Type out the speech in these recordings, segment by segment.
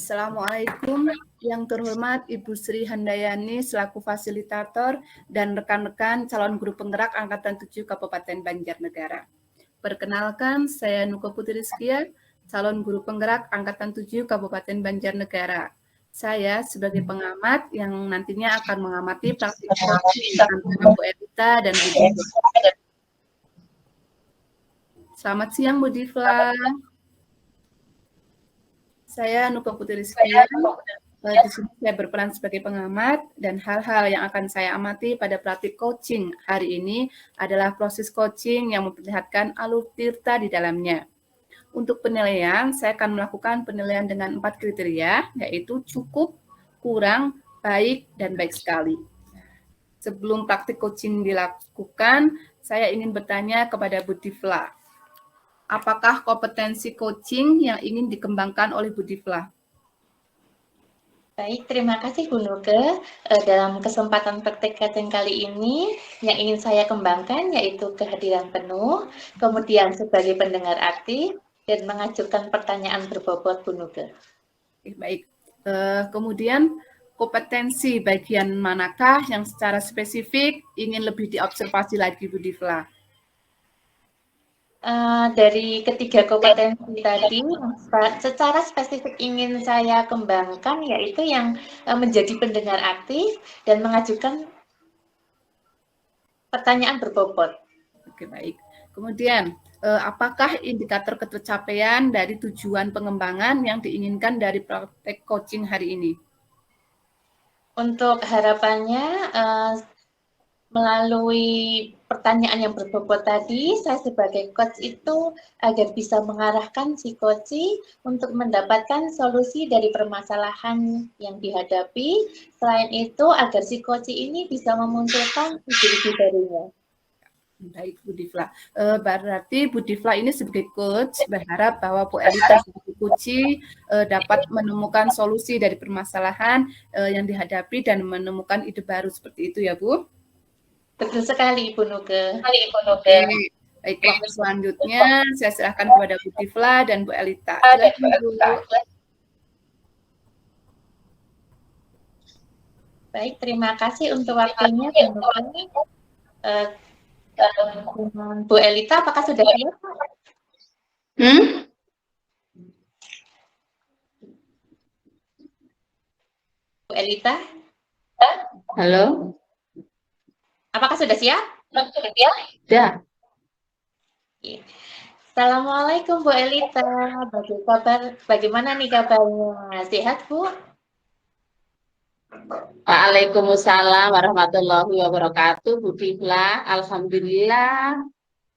Assalamualaikum yang terhormat Ibu Sri Handayani selaku fasilitator dan rekan-rekan calon guru penggerak Angkatan 7 Kabupaten Banjarnegara. Perkenalkan, saya Nuko Putri Rizkia, calon guru penggerak Angkatan 7 Kabupaten Banjarnegara. Saya sebagai pengamat yang nantinya akan mengamati praktik coaching antara Bu Evita dan Bu Difla. Selamat siang Bu Difla. Saya Nuko Putri Rizkia. Di sini saya berperan sebagai pengamat dan hal-hal yang akan saya amati pada praktik coaching hari ini adalah proses coaching yang memperlihatkan alur tirta di dalamnya. Untuk penilaian, saya akan melakukan penilaian dengan 4 kriteria, yaitu cukup, kurang, baik, dan baik sekali. Sebelum praktik coaching dilakukan, saya ingin bertanya kepada Bu Difla. Apakah kompetensi coaching yang ingin dikembangkan oleh Bu Difla? Baik, terima kasih Bu Nuke. Dalam kesempatan praktek coaching kali ini, yang ingin saya kembangkan yaitu kehadiran penuh, kemudian sebagai pendengar aktif, dan mengajukan pertanyaan berbobot Bu Nuke. Baik, kemudian kompetensi bagian manakah yang secara spesifik ingin lebih diobservasi lagi Bu Difla? Dari ketiga kompetensi tadi, secara spesifik ingin saya kembangkan yaitu yang menjadi pendengar aktif dan mengajukan pertanyaan berbobot. Oke, baik. Kemudian, apakah indikator ketercapaian dari tujuan pengembangan yang diinginkan dari praktek coaching hari ini? Untuk harapannya, melalui pertanyaan yang berbobot tadi, saya sebagai coach itu agar bisa mengarahkan si coach untuk mendapatkan solusi dari permasalahan yang dihadapi. Selain itu, agar si coach ini bisa memunculkan ide-ide barunya. Baik, Bu Difla. Berarti Bu Difla ini sebagai coach berharap bahwa Bu Elita sebagai coach dapat menemukan solusi dari permasalahan yang dihadapi dan menemukan ide baru seperti itu ya, Bu? Betul sekali, Ibu Nuke. Baik, waktu selanjutnya saya serahkan kepada Bu Difla dan Bu Elita. Silakan, Bu. Baik, terima kasih untuk waktunya, Bu Nuke. Bu Elita, apakah sudah siap? Bu Elita? Halo? Apakah sudah siap? Ya. Assalamualaikum Bu Elita, bagaimana nih kabarnya? Sehat Bu? Waalaikumsalam warahmatullahi wabarakatuh, Bu Difla. Alhamdulillah,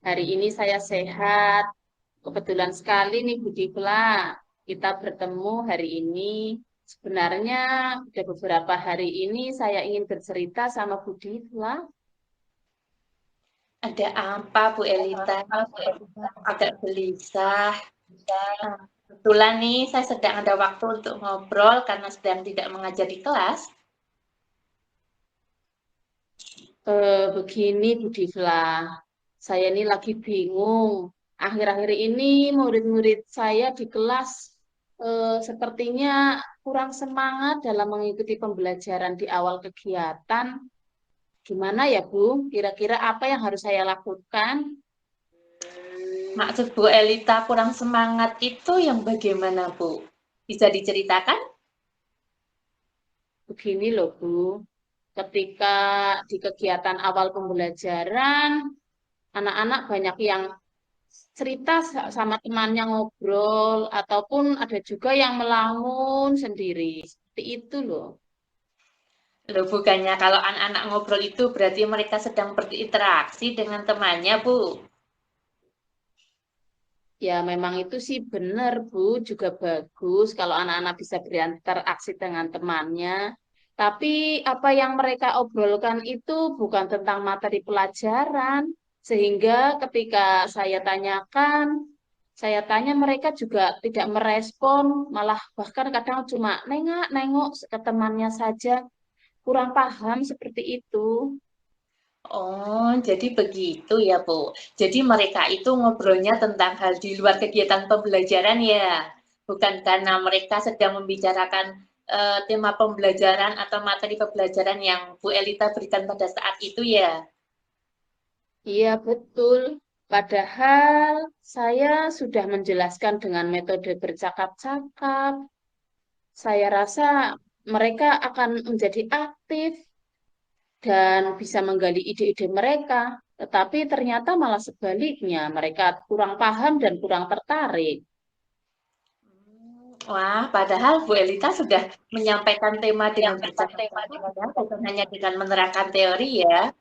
hari ini saya sehat. Kebetulan sekali nih Bu Difla, kita bertemu hari ini. Sebenarnya udah beberapa hari ini saya ingin bercerita sama Bu Difla. Ada apa Bu Elita? Agak gelisah. Kebetulan nih saya sedang ada waktu untuk ngobrol karena sedang tidak mengajar di kelas. Begini Bu Difla, saya ini lagi bingung. Akhir-akhir ini murid-murid saya di kelas sepertinya kurang semangat dalam mengikuti pembelajaran di awal kegiatan. Gimana ya Bu? Kira-kira apa yang harus saya lakukan? Maksud Bu Elita kurang semangat itu yang bagaimana Bu? Bisa diceritakan? Begini loh Bu, ketika di kegiatan awal pembelajaran, anak-anak banyak yang cerita sama temannya ngobrol, ataupun ada juga yang melamun sendiri. Seperti itu loh. Loh, bukannya kalau anak-anak ngobrol itu berarti mereka sedang berinteraksi dengan temannya, Bu? Ya memang itu sih benar Bu, juga bagus kalau anak-anak bisa berinteraksi dengan temannya. Tapi apa yang mereka obrolkan itu bukan tentang materi pelajaran. Sehingga ketika saya tanya mereka juga tidak merespon, malah bahkan kadang cuma nengok ke temannya saja. Kurang paham seperti itu. Oh, jadi begitu ya, Bu. Jadi mereka itu ngobrolnya tentang hal di luar kegiatan pembelajaran ya? bukan karena mereka sedang membicarakan tema pembelajaran atau materi pembelajaran yang Bu Elita berikan pada saat itu ya. Iya, betul. Padahal saya sudah menjelaskan dengan metode bercakap-cakap. Saya rasa mereka akan menjadi aktif dan bisa menggali ide-ide mereka. Tetapi ternyata malah sebaliknya, mereka kurang paham dan kurang tertarik. Wah, padahal Bu Elita sudah menyampaikan tema dengan bercakap-cakap ya, bukan hanya dengan menerangkan teori ya.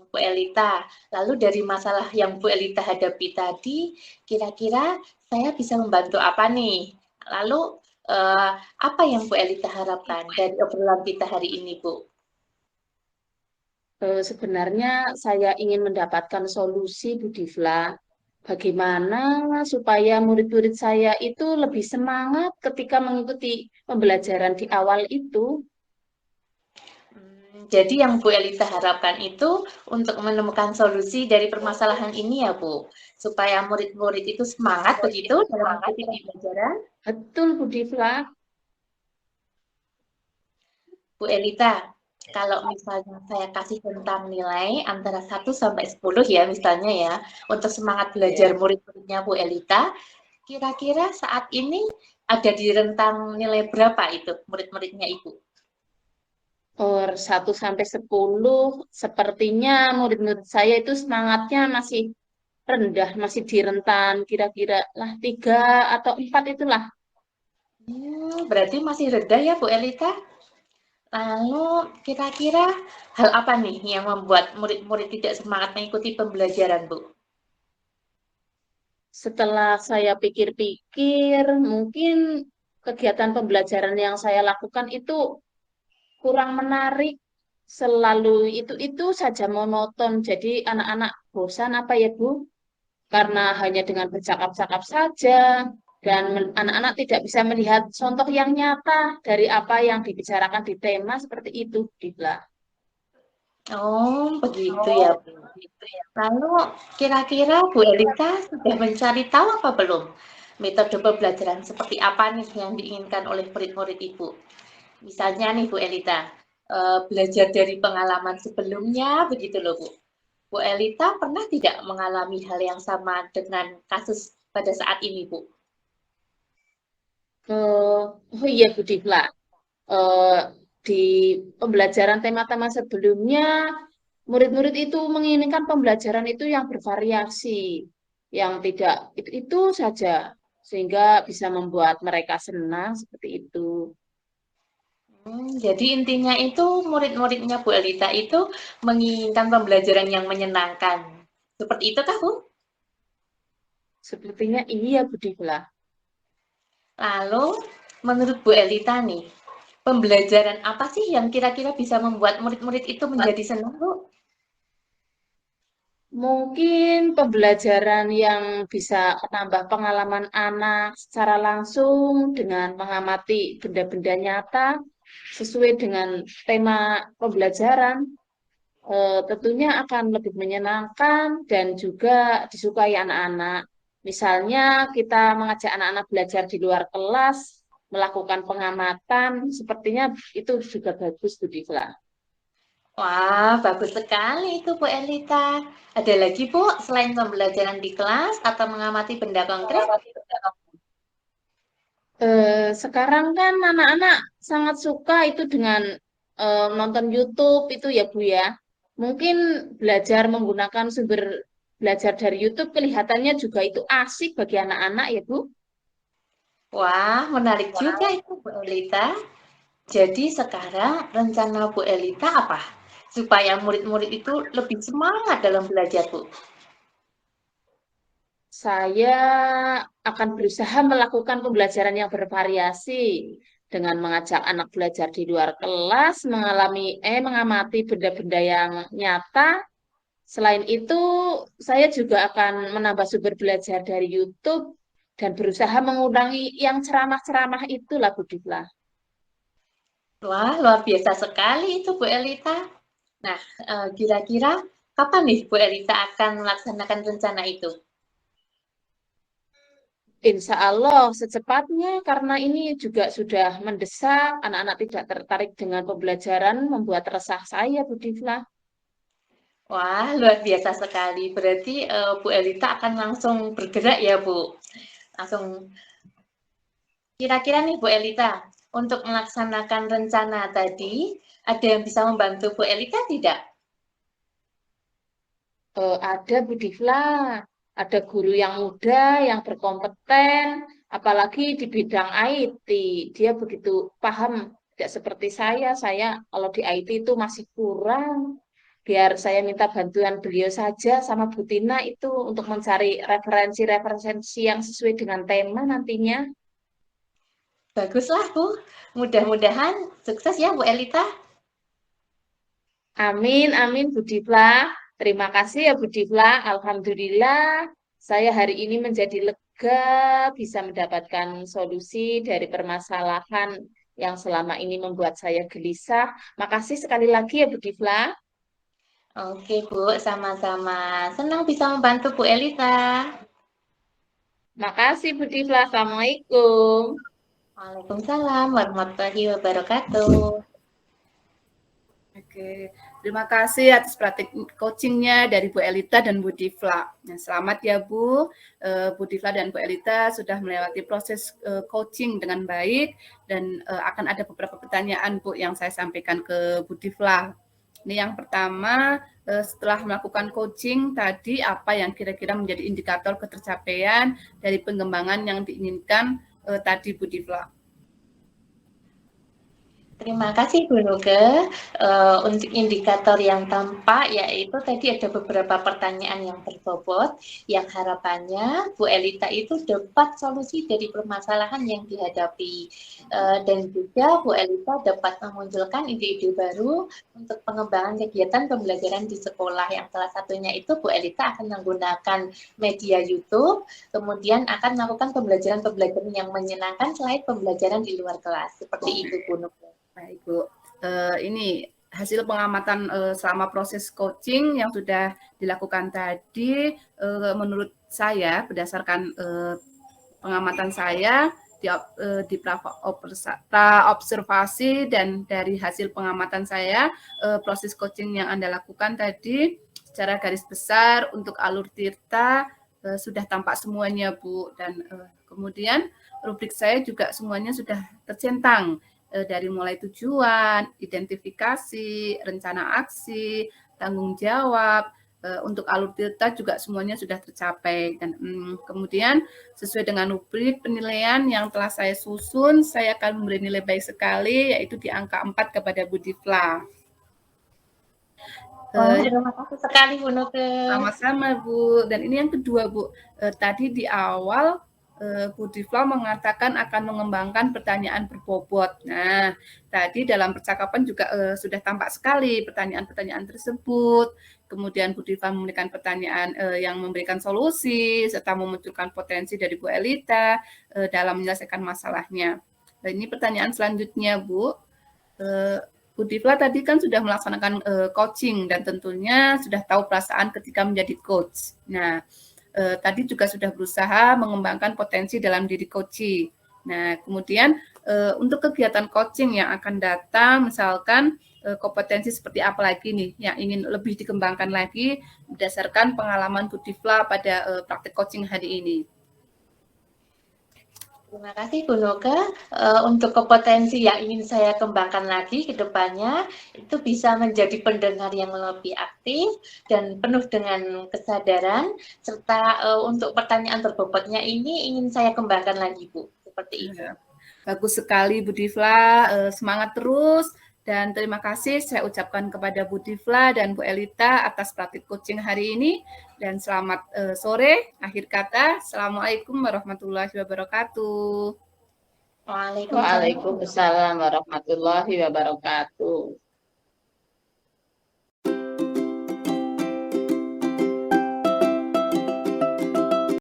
Bu Elita, lalu dari masalah yang Bu Elita hadapi tadi, kira-kira saya bisa membantu apa nih? Lalu apa yang Bu Elita harapkan dari obrolan kita hari ini, Bu? Sebenarnya saya ingin mendapatkan solusi, Bu Divla. Bagaimana supaya murid-murid saya itu lebih semangat ketika mengikuti pembelajaran di awal itu? Jadi yang Bu Elita harapkan itu untuk menemukan solusi dari permasalahan ini ya, Bu. Supaya murid-murid itu semangat begitu dalam mengikuti pembelajaran. Betul, Bu Divla. Bu Elita, kalau misalnya saya kasih tentang nilai antara 1 sampai 10 ya misalnya ya, untuk semangat belajar Ya. murid-muridnya Bu Elita, kira-kira saat ini ada di rentang nilai berapa itu murid-muridnya Ibu? 1 sampai 10, sepertinya murid-murid saya itu semangatnya masih rendah, masih di rentan kira-kira lah 3 atau 4 itulah. Berarti masih rendah ya Bu Elita? Lalu kira-kira hal apa nih yang membuat murid-murid tidak semangat mengikuti pembelajaran, Bu? Setelah saya pikir-pikir, mungkin kegiatan pembelajaran yang saya lakukan itu kurang menarik, selalu itu saja monoton. Jadi anak-anak bosan apa ya, Bu? Karena hanya dengan bercakap-cakap saja dan anak-anak tidak bisa melihat contoh yang nyata dari apa yang dibicarakan di tema seperti itu, Dibla. Oh, begitu ya, Bu. Lalu kira-kira Bu Elita sudah mencari tahu apa belum? Metode pembelajaran seperti apa nih yang diinginkan oleh murid-murid Ibu? Misalnya nih Bu Elita, belajar dari pengalaman sebelumnya begitu loh Bu. Bu Elita pernah tidak mengalami hal yang sama dengan kasus pada saat ini Bu? Oh iya, Bu Dibla. Eh, di pembelajaran tema-tema sebelumnya, murid-murid itu menginginkan pembelajaran itu yang bervariasi, yang tidak itu saja, sehingga bisa membuat mereka senang seperti itu. Jadi intinya itu murid-muridnya Bu Elita itu menginginkan pembelajaran yang menyenangkan. Seperti itu kah Bu? Sepertinya iya, Bu Dibla. Lalu menurut Bu Elita nih, pembelajaran apa sih yang kira-kira bisa membuat murid-murid itu menjadi senang Bu? Mungkin pembelajaran yang bisa menambah pengalaman anak secara langsung dengan mengamati benda-benda nyata sesuai dengan tema pembelajaran, tentunya akan lebih menyenangkan dan juga disukai anak-anak. Misalnya kita mengajak anak-anak belajar di luar kelas, melakukan pengamatan, sepertinya itu juga bagus, Bu Divla. Wah, bagus sekali itu Bu Elita. Ada lagi Bu, selain pembelajaran di kelas atau mengamati benda konkret? Sekarang kan anak-anak sangat suka itu dengan nonton YouTube itu ya Bu ya. Mungkin belajar menggunakan sumber belajar dari YouTube kelihatannya juga itu asik bagi anak-anak ya Bu. Wah, menarik juga itu Bu Elita. Jadi sekarang rencana Bu Elita apa? Supaya murid-murid itu lebih semangat dalam belajar Bu. Saya akan berusaha melakukan pembelajaran yang bervariasi dengan mengajak anak belajar di luar kelas, mengamati benda-benda yang nyata. Selain itu, saya juga akan menambah sumber belajar dari YouTube dan berusaha mengurangi yang ceramah-ceramah itulah, Bu Difla. Wah, luar biasa sekali itu Bu Elita. Nah, kira-kira kapan nih Bu Elita akan melaksanakan rencana itu? Insya Allah secepatnya karena ini juga sudah mendesak, anak-anak tidak tertarik dengan pembelajaran membuat resah saya, Bu Difla. Wah, luar biasa sekali. Berarti Bu Elita akan langsung bergerak ya, Bu? Langsung. Kira-kira nih Bu Elita, untuk melaksanakan rencana tadi, ada yang bisa membantu Bu Elita tidak? Ada Bu Difla, ada guru yang muda, yang berkompeten, apalagi di bidang IT. Dia begitu paham, tidak seperti saya kalau di IT itu masih kurang. Biar saya minta bantuan beliau saja sama Bu Tina itu untuk mencari referensi-referensi yang sesuai dengan tema nantinya. Baguslah Bu, mudah-mudahan sukses ya Bu Elita. Amin, amin Bu Difla. Terima kasih ya Bu Difla. Alhamdulillah, saya hari ini menjadi lega bisa mendapatkan solusi dari permasalahan yang selama ini membuat saya gelisah. Makasih sekali lagi ya Bu Difla. Oke Bu, sama-sama. Senang bisa membantu Bu Elita. Makasih Bu Difla. Assalamualaikum. Waalaikumsalam warahmatullahi wabarakatuh. Oke, terima kasih atas praktik coachingnya dari Bu Elita dan Bu Difla. Nah, selamat ya Bu, Bu Difla dan Bu Elita sudah melewati proses coaching dengan baik dan akan ada beberapa pertanyaan Bu yang saya sampaikan ke Bu Difla. Ini yang pertama, setelah melakukan coaching tadi apa yang kira-kira menjadi indikator ketercapaian dari pengembangan yang diinginkan tadi Bu Difla? Terima kasih Bu Nuge. Untuk indikator yang tampak yaitu tadi ada beberapa pertanyaan yang berbobot yang harapannya Bu Elita itu dapat solusi dari permasalahan yang dihadapi dan juga Bu Elita dapat memunculkan ide-ide baru untuk pengembangan kegiatan pembelajaran di sekolah yang salah satunya itu Bu Elita akan menggunakan media YouTube, kemudian akan melakukan pembelajaran-pembelajaran yang menyenangkan selain pembelajaran di luar kelas. Seperti itu Bu Nuge. Baik Bu, ini hasil pengamatan selama proses coaching yang sudah dilakukan tadi, menurut saya berdasarkan pengamatan saya di observasi dan dari hasil pengamatan saya, proses coaching yang Anda lakukan tadi secara garis besar untuk alur tirta sudah tampak semuanya Bu, dan kemudian rubrik saya juga semuanya sudah tercentang. Dari mulai tujuan, identifikasi, rencana aksi, tanggung jawab, untuk alur tirta juga semuanya sudah tercapai. Dan kemudian sesuai dengan rubrik penilaian yang telah saya susun, saya akan memberi nilai baik sekali, yaitu di angka 4 kepada Bu Difla. Terima kasih sekali Bu Nuge. Sama-sama Bu. Dan ini yang kedua Bu, tadi di awal Bu Difla mengatakan akan mengembangkan pertanyaan berbobot. Nah, tadi dalam percakapan juga sudah tampak sekali pertanyaan-pertanyaan tersebut. Kemudian Bu Difla memberikan pertanyaan yang memberikan solusi, serta memunculkan potensi dari Bu Elita dalam menyelesaikan masalahnya. Dan ini pertanyaan selanjutnya Bu. Bu Difla tadi kan sudah melaksanakan coaching dan tentunya sudah tahu perasaan ketika menjadi coach. Nah, tadi juga sudah berusaha mengembangkan potensi dalam diri coachee. Nah, kemudian untuk kegiatan coaching yang akan datang, misalkan kompetensi seperti apa lagi nih yang ingin lebih dikembangkan lagi berdasarkan pengalaman Bu Difla pada praktik coaching hari ini. Terima kasih Bu Nuge. Untuk kompetensi yang ingin saya kembangkan lagi ke depannya, itu bisa menjadi pendengar yang lebih aktif dan penuh dengan kesadaran, serta untuk pertanyaan berbobotnya ini ingin saya kembangkan lagi Bu, seperti itu. Bagus sekali Bu Difla, semangat terus. Dan terima kasih saya ucapkan kepada Bu Difla dan Bu Elita atas praktik coaching hari ini. Dan selamat sore. Akhir kata, Assalamualaikum warahmatullahi wabarakatuh. Waalaikumsalam warahmatullahi wabarakatuh.